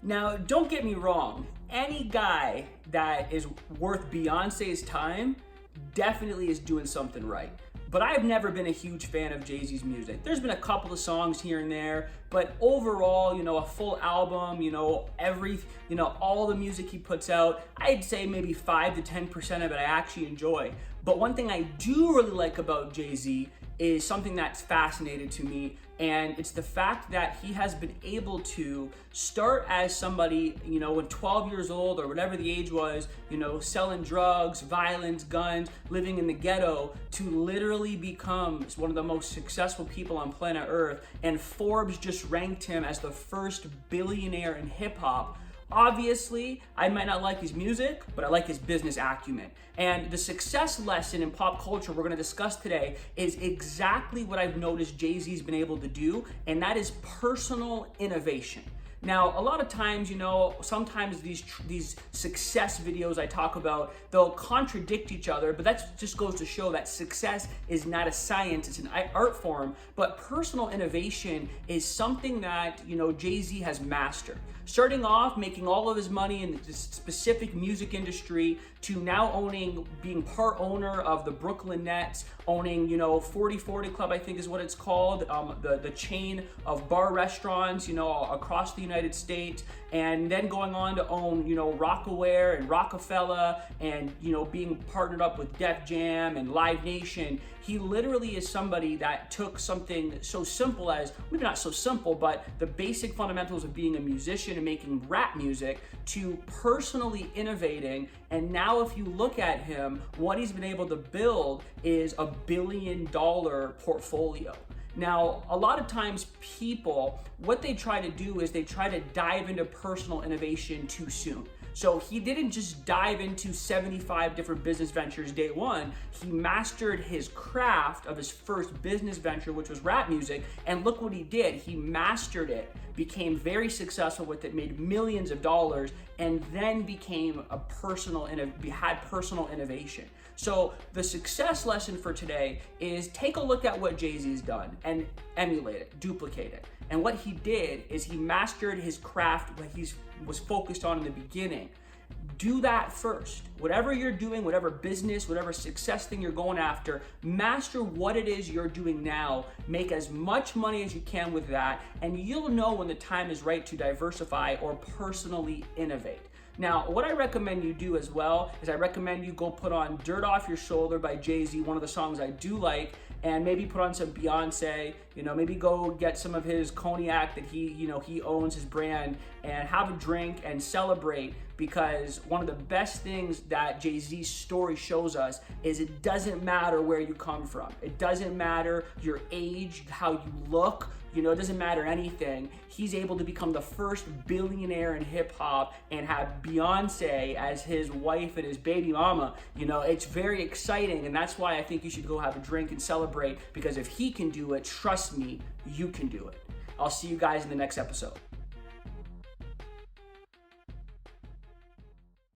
Now, don't get me wrong, any guy that is worth Beyonce's time definitely is doing something right. But I've never been a huge fan of Jay-Z's music. There's been a couple of songs here and there, but overall, a full album, all the music he puts out, I'd say maybe 5 to 10% of it I actually enjoy. But one thing I do really like about Jay-Z is something that's fascinated to me, and it's the fact that he has been able to start as somebody, when 12 years old or whatever the age was, selling drugs, violence, guns, living in the ghetto, to literally become one of the most successful people on planet Earth. And Forbes just ranked him as the first billionaire in hip hop. Obviously, I might not like his music, but I like his business acumen. And the success lesson in pop culture we're gonna discuss today is exactly what I've noticed Jay-Z's been able to do, and that is personal innovation. Now, a lot of times, sometimes these success videos I talk about, they'll contradict each other, but that just goes to show that success is not a science, it's an art form. But personal innovation is something that, Jay-Z has mastered. Starting off making all of his money in this specific music industry to now being part owner of the Brooklyn Nets, owning, 4040 Club, I think is what it's called, the chain of bar restaurants, across the United States, and then going on to own, Rockaware and Rockefeller, and, being partnered up with Def Jam and Live Nation. He literally is somebody that took something so simple as, maybe not so simple, but the basic fundamentals of being a musician and making rap music, to personally innovating. And now if you look at him, what he's been able to build is a $1 billion portfolio. Now, a lot of times people, what they try to do is they try to dive into personal innovation too soon. So he didn't just dive into 75 different business ventures day one. He mastered his craft of his first business venture, which was rap music. And look what he did. He mastered it, became very successful with it, made millions of dollars, and then became had personal innovation. So the success lesson for today is take a look at what Jay-Z's done and emulate it, duplicate it. And what he did is he mastered his craft, what he was focused on in the beginning. Do that first. Whatever you're doing, whatever business, whatever success thing you're going after, master what it is you're doing now. Make as much money as you can with that, and you'll know when the time is right to diversify or personally innovate. Now, what I recommend you do as well is I recommend you go put on Dirt Off Your Shoulder by Jay-Z, one of the songs I do like, and maybe put on some Beyonce, maybe go get some of his cognac that he owns his brand, and have a drink and celebrate, because one of the best things that Jay-Z's story shows us is it doesn't matter where you come from. It doesn't matter your age, how you look, it doesn't matter anything. He's able to become the first billionaire in hip hop and have Beyonce as his wife and his baby mama. It's very exciting, and that's why I think you should go have a drink and celebrate, because if he can do it, trust me, you can do it. I'll see you guys in the next episode.